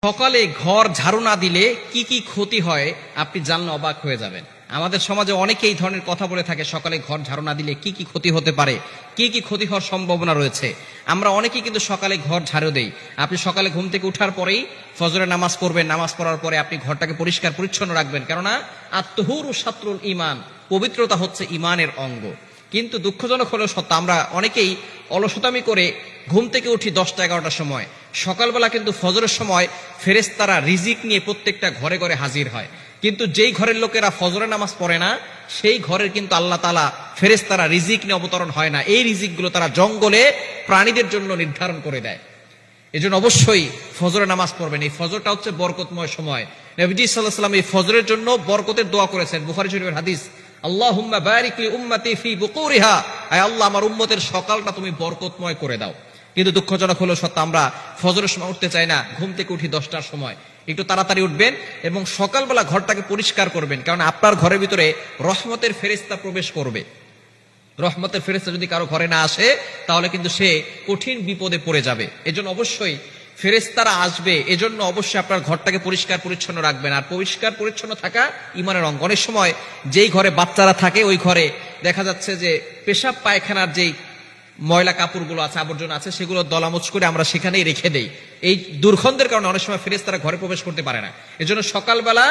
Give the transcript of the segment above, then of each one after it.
সকালে ঘর ঝাড়ু না দিলে কি কি ক্ষতি হয় আপনি জানলে অবাক হয়ে যাবেন। আমাদের সমাজে অনেকে এই ধরনের কথা বলে থাকে, সকালে ঘর ঝাড়ু না দিলে কি কি ক্ষতি হতে পারে, কি কি ক্ষতি হওয়ার সম্ভাবনা রয়েছে। আমরা অনেকেই কিন্তু সকালে ঘর ঝাড়ু দেই। আপনি সকালে ঘুম থেকে উঠার পরেই ফজরের নামাজ পড়বেন, নামাজ পড়ার পরে আপনি ঘরটাকে পরিষ্কার পরিচ্ছন্ন রাখবেন, কেননা আত-তুহুরু শাতরুল ঈমান, পবিত্রতা হচ্ছে ঈমানের অঙ্গ। কিন্তু দুঃখজনক হলেও সত্য, আমরা অনেকেই অলসতামি করে ঘুম থেকে উঠি 10টা-11টার সময়। সকালবেলা কিন্তু ফজরের সময় ফেরেশতারা রিজিক নিয়ে প্রত্যেকটা ঘরে ঘরে হাজির হয়, কিন্তু যেই ঘরের লোকেরা ফজরের নামাজ পড়ে না সেই ঘরের কিন্তু আল্লাহ তাআলা ফেরেশতারা রিজিক নিয়ে অবতরণ হয় না। এই রিজিকগুলো তারা জঙ্গলে প্রাণীদের জন্য নির্ধারণ করে দেয়। এজন্য অবশ্যই ফজরের নামাজ পড়বেন। এই ফজরটা হচ্ছে বরকতময় সময়। নবীজি সাল্লাল্লাহু আলাইহি ওয়াসাল্লাম এই ফজরের জন্য বরকতের দোয়া করেছেন, বুখারী শরীফের হাদিস। আল্লাহুম্মা বারিক লি উম্মতি ফি বুকুরিহা, আয় আল্লাহ আমার উম্মতের সকালটা তুমি বরকতময় করে দাও। কিন্তু দুঃখজনক হলো সত্য, আমরা ফজরের সময় উঠতে চাই না, ঘুম থেকে উঠি 10টার সময়। একটু তাড়াতাড়ি উঠবেন এবং সকালবেলা ঘরটাকে পরিষ্কার করবেন, কারণ আপনার ঘরের ভিতরে রহমতের ফেরেশতা প্রবেশ করবে। রহমতের ফেরেশতা যদি কারো ঘরে না আসে তাহলে কিন্তু সে কঠিন বিপদে পড়ে যাবে। এজন্য অবশ্যই ফেরেশতারা আসবে, এজন্য অবশ্যই আপনার ঘরটাকে পরিষ্কার পরিচ্ছন্ন রাখবেন। আর পরিষ্কার পরিচ্ছন্ন থাকা ঈমানের অঙ্গ। অনেক সময় যেই ঘরে বাচ্চারা থাকে ওই ঘরে দেখা যাচ্ছে যে পেশাব পায়খানার যেই ময়লা কাপড়গুলো আছে, আবর্জনা আছে, সেগুলো দলামুচ করে আমরা সেখানেই রেখে দেই। এই দুর্গন্ধের কারণে অনেক সময় ফেরেশতারা ঘরে প্রবেশ করতে পারে না। এজন্য সকালবেলা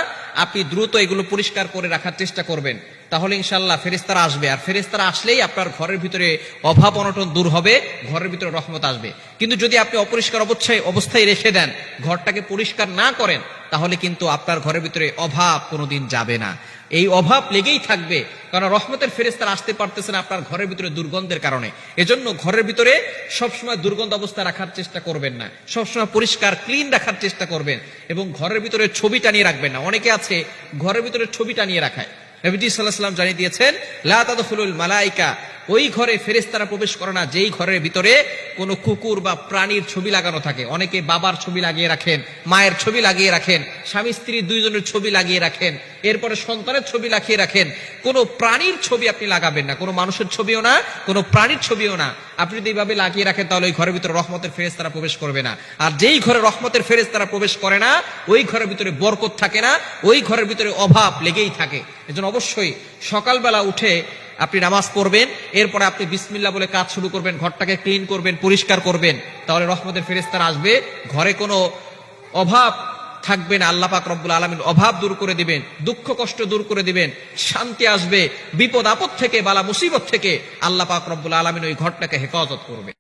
আপনি দ্রুত এগুলো পরিষ্কার করে রাখার চেষ্টা করবেন, তাহলে ইনশাআল্লাহ ফেরেশতারা আসবে। আর ফেরেশতারা আসলেই আপনার ঘরের ভিতরে অভাব অনটন দূর হবে, ঘরের ভিতরে রহমত আসবে। কিন্তু যদি আপনি অপরিষ্কার অবস্থায় রেখে দেন, ঘরটাকে পরিষ্কার না করেন, তাহলে কিন্তু আপনার ঘরের ভিতরে অভাব কোনোদিন যাবে না। এই অভাব লেগেই থাকবে, কারণ রহমতের ফেরেশতারা আসতে পারতেছে না আপনার ঘরের ভিতরে দুর্গন্ধের কারণে। এজন্য ঘরের ভিতরে সবসময় দুর্গন্ধ অবস্থা রাখার চেষ্টা করবেন না, সবসময় পরিষ্কার ক্লিন রাখার চেষ্টা করবেন। এবং ঘরের ভিতরে ছবি টানিয়ে রাখবেন না। অনেকে আছে ঘরের ভিতরে ছবি টানিয়ে রাখায়। নবীজি সাল্লাল্লাহু আলাইহি ওয়াসাল্লাম জানিয়ে দিয়েছেন, লা তাদখুলুল মালায়েকা, ওই ঘরে ফেরেশতারা প্রবেশ করে না যেই ঘরের ভিতরে কোনো কুকুর বা প্রাণীর ছবি লাগানো থাকে। অনেকে বাবার ছবি লাগিয়ে রাখেন, মায়ের ছবি লাগিয়ে রাখেন, স্বামী স্ত্রী দুইজনের ছবি লাগিয়ে রাখেন, এরপরে সন্তানের ছবি লাগিয়ে রাখেন। কোনো প্রাণীর ছবি আপনি লাগাবেন না, কোনো মানুষের ছবিও না, কোনো প্রাণীর ছবিও না। আপনি যদি এইভাবে লাগিয়ে রাখেন তাহলে ওই ঘরের ভিতরে রহমতের ফেরেশতারা প্রবেশ করবে না। আর যেই ঘরে রহমতের ফেরেশতারা প্রবেশ করে না ওই ঘরের ভিতরে বরকত থাকে না, ওই ঘরের ভিতরে অভাব লেগেই থাকে। এজন্য অবশ্যই সকালবেলা উঠে আপনি নামাজ পড়বেন, এরপরে আপনি বিসমিল্লাহ বলে কাজ শুরু করবেন, ঘরটাকে ক্লিন করবেন, পরিষ্কার করবেন, তাহলে রহমতের ফেরেশতারা আসবে। ঘরে কোনো অভাব থাকবে না, আল্লাহ পাক রব্বুল আলামিন অভাব দূর করে দিবেন, দুঃখ কষ্ট দূর করে দিবেন, শান্তি আসবে। বিপদ আপদ থেকে, বালা মুসিবত থেকে আল্লাহ পাক রব্বুল আলামিন ওই ঘরটাকে হেফাজত করবে।